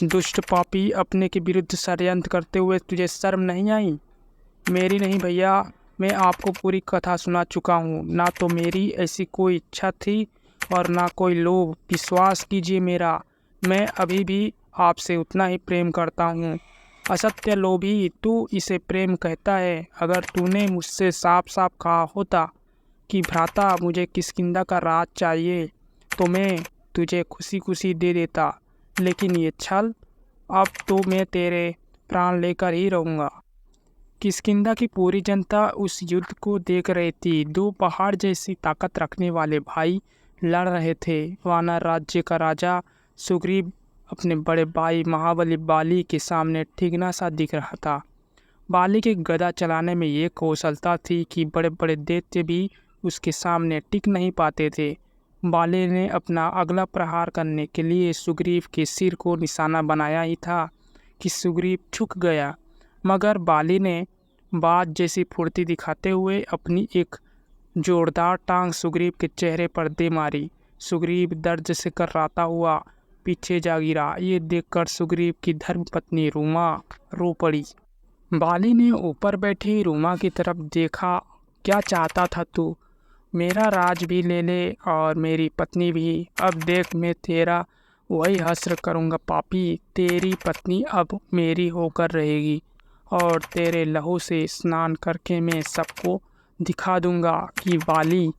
दुष्ट पापी, अपने के विरुद्ध षड्यंत्र करते हुए तुझे शर्म नहीं आई? मेरी नहीं भैया, मैं आपको पूरी कथा सुना चुका हूँ। ना तो मेरी ऐसी कोई इच्छा थी और ना कोई लोभ। विश्वास कीजिए मेरा, मैं अभी भी आपसे उतना ही प्रेम करता हूँ। असत्य लोभी, तू इसे प्रेम कहता है? अगर तूने मुझसे साफ साफ कहा होता कि भ्राता मुझे किष्किंधा का राज चाहिए, तो मैं तुझे खुशी खुशी दे देता। लेकिन ये छल, अब तो मैं तेरे प्राण लेकर ही रहूँगा। किष्किंधा की पूरी जनता उस युद्ध को देख रही थी। दो पहाड़ जैसी ताकत रखने वाले भाई लड़ रहे थे। वानर राज्य का राजा सुग्रीव अपने बड़े भाई महाबली बाली के सामने ठिगना सा दिख रहा था। बाली के गदा चलाने में ये कौशलता थी कि बड़े बड़े दैत्य भी उसके सामने टिक नहीं पाते थे। बाली ने अपना अगला प्रहार करने के लिए सुग्रीव के सिर को निशाना बनाया ही था कि सुग्रीव झुक गया, मगर बाली ने बाज जैसी फुर्ती दिखाते हुए अपनी एक जोरदार टांग सुग्रीव के चेहरे पर दे मारी। सुग्रीव दर्द से कर्राता हुआ पीछे जा गिरा। ये देखकर सुग्रीव की धर्मपत्नी रूमा रो पड़ी। बाली ने ऊपर बैठी रूमा की तरफ देखा। क्या चाहता था तू? मेरा राज भी ले ले और मेरी पत्नी भी। अब देख, मैं तेरा वही हश्र करूँगा पापी। तेरी पत्नी अब मेरी होकर रहेगी और तेरे लहू से स्नान करके मैं सबको दिखा दूंगा कि बाली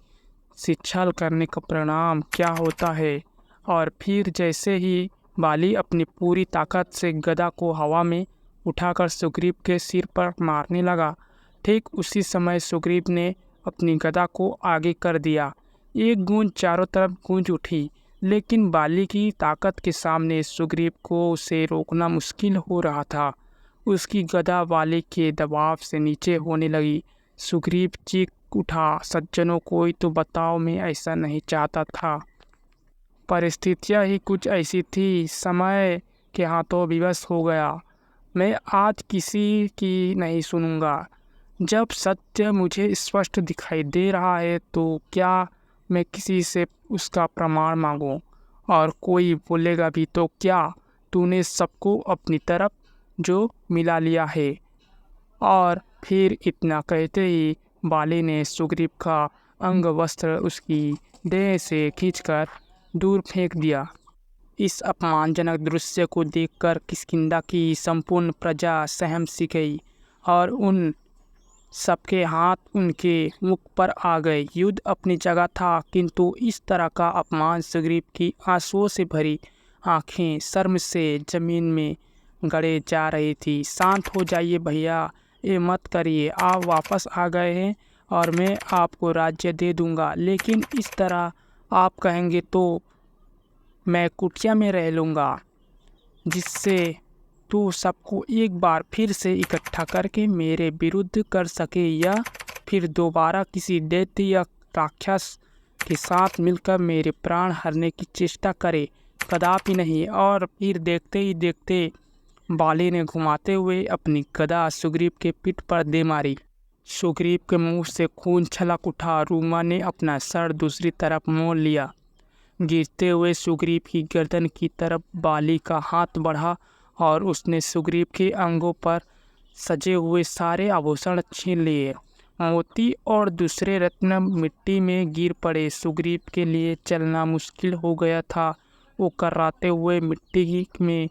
से छल करने का परिणाम क्या होता है। और फिर जैसे ही बाली अपनी पूरी ताकत से गदा को हवा में उठाकर सुग्रीव के सिर पर मारने लगा, ठीक उसी समय सुग्रीव ने अपनी गदा को आगे कर दिया। एक गूंज चारों तरफ गूंज उठी, लेकिन बाली की ताकत के सामने सुग्रीव को उसे रोकना मुश्किल हो रहा था। उसकी गदा बाली के दबाव से नीचे होने लगी। सुग्रीव चीख उठा, सज्जनों, कोई तो बताओ, मैं ऐसा नहीं चाहता था। परिस्थितियाँ ही कुछ ऐसी थी, समय के हाथों विवश हो गया। मैं आज किसी की नहीं सुनूंगा। जब सत्य मुझे स्पष्ट दिखाई दे रहा है तो क्या मैं किसी से उसका प्रमाण मांगूं? और कोई बोलेगा भी तो क्या? तूने सबको अपनी तरफ जो मिला लिया है। और फिर इतना कहते ही बाली ने सुग्रीव का अंग वस्त्र उसकी देह से खींचकर दूर फेंक दिया। इस अपमानजनक दृश्य को देखकर किष्किंधा की संपूर्ण प्रजा सहम सी गई और उन सबके हाथ उनके मुख पर आ गए। युद्ध अपनी जगह था, किंतु इस तरह का अपमान सुग्रीव की आंसुओं से भरी आंखें शर्म से जमीन में गड़े जा रही थी। शांत हो जाइए भैया, ये मत करिए। आप वापस आ गए हैं और मैं आपको राज्य दे दूंगा, लेकिन इस तरह आप कहेंगे तो मैं कुटिया में रह लूँगा, जिससे तू सबको एक बार फिर से इकट्ठा करके मेरे विरुद्ध कर सके, या फिर दोबारा किसी दैत्य या राक्षस के साथ मिलकर मेरे प्राण हरने की चेष्टा करे। कदापि नहीं। और फिर देखते ही देखते बाली ने घुमाते हुए अपनी गदा सुग्रीव के पीठ पर दे मारी। सुग्रीव के मुंह से खून छलक उठा। रूमा ने अपना सर दूसरी तरफ मोड़ लिया। गिरते हुए सुग्रीव की गर्दन की तरफ बाली का हाथ बढ़ा और उसने सुग्रीव के अंगों पर सजे हुए सारे आभूषण छीन लिए। मोती और दूसरे रत्न मिट्टी में गिर पड़े। सुग्रीव के लिए चलना मुश्किल हो गया था। वो कर्राते हुए मिट्टी में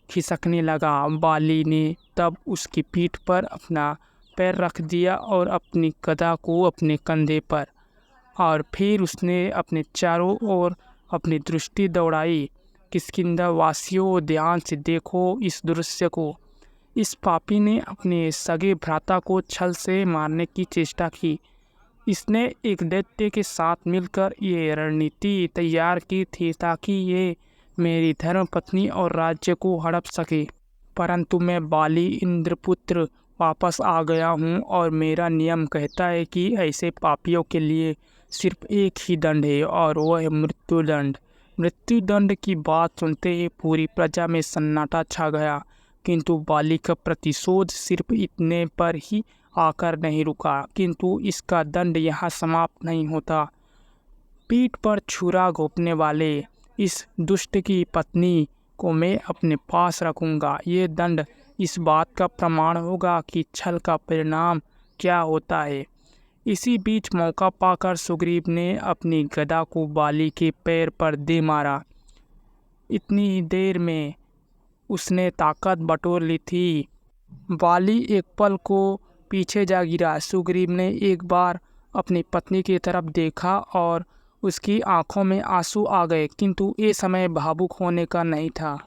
खिसकने लगा। बाली ने तब उसकी पीठ पर अपना पैर रख दिया और अपनी गदा को अपने कंधे पर, और फिर उसने अपने चारों ओर अपनी दृष्टि दौड़ाई। किष्किंधा वासियों, ध्यान से देखो इस दृश्य को। इस पापी ने अपने सगे भ्राता को छल से मारने की चेष्टा की। इसने एक दैत्य के साथ मिलकर ये रणनीति तैयार की थी ताकि ये मेरी धर्मपत्नी और राज्य को हड़प सके। परंतु मैं बाली इंद्रपुत्र वापस आ गया हूँ और मेरा नियम कहता है कि ऐसे पापियों के लिए सिर्फ एक ही दंड है, और वह है मृत्युदंड। मृत्युदंड की बात सुनते ही पूरी प्रजा में सन्नाटा छा गया, किंतु बाली का प्रतिशोध सिर्फ इतने पर ही आकर नहीं रुका, किंतु इसका दंड यहाँ समाप्त नहीं होता। पीठ पर छुरा घोंपने वाले इस दुष्ट की पत्नी को मैं अपने पास रखूंगा। ये दंड इस बात का प्रमाण होगा कि छल का परिणाम क्या होता है। इसी बीच मौका पाकर सुग्रीव ने अपनी गदा को बाली के पैर पर दे मारा। इतनी ही देर में उसने ताकत बटोर ली थी। बाली एक पल को पीछे जा गिरा। सुग्रीव ने एक बार अपनी पत्नी की तरफ देखा और उसकी आंखों में आंसू आ गए, किंतु ये समय भावुक होने का नहीं था।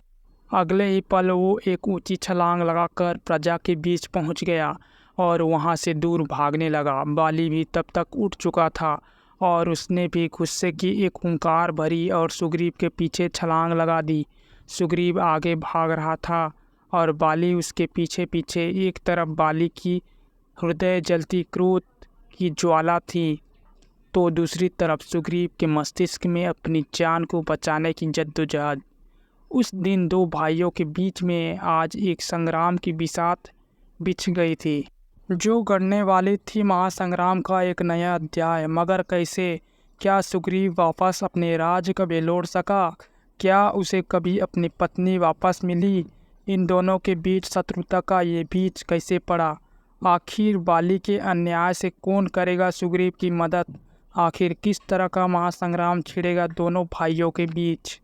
अगले ही पल वो एक ऊंची छलांग लगाकर प्रजा के बीच पहुंच गया और वहां से दूर भागने लगा। बाली भी तब तक उठ चुका था और उसने भी गुस्से की एक हुंकार भरी और सुग्रीव के पीछे छलांग लगा दी। सुग्रीव आगे भाग रहा था और बाली उसके पीछे पीछे। एक तरफ बाली की हृदय जलती क्रोध की ज्वाला थी, तो दूसरी तरफ सुग्रीव के मस्तिष्क में अपनी जान को बचाने की जद्दोजहद। उस दिन दो भाइयों के बीच में आज एक संग्राम की बिसात बिछ गई थी, जो गढ़ने वाली थी महासंग्राम का एक नया अध्याय। मगर कैसे? क्या सुग्रीव वापस अपने राज्य कभी लौट सका? क्या उसे कभी अपनी पत्नी वापस मिली? इन दोनों के बीच शत्रुता का ये बीज कैसे पड़ा? आखिर बाली के अन्याय से कौन करेगा सुग्रीव की मदद? आखिर किस तरह का महासंग्राम छिड़ेगा दोनों भाइयों के बीच?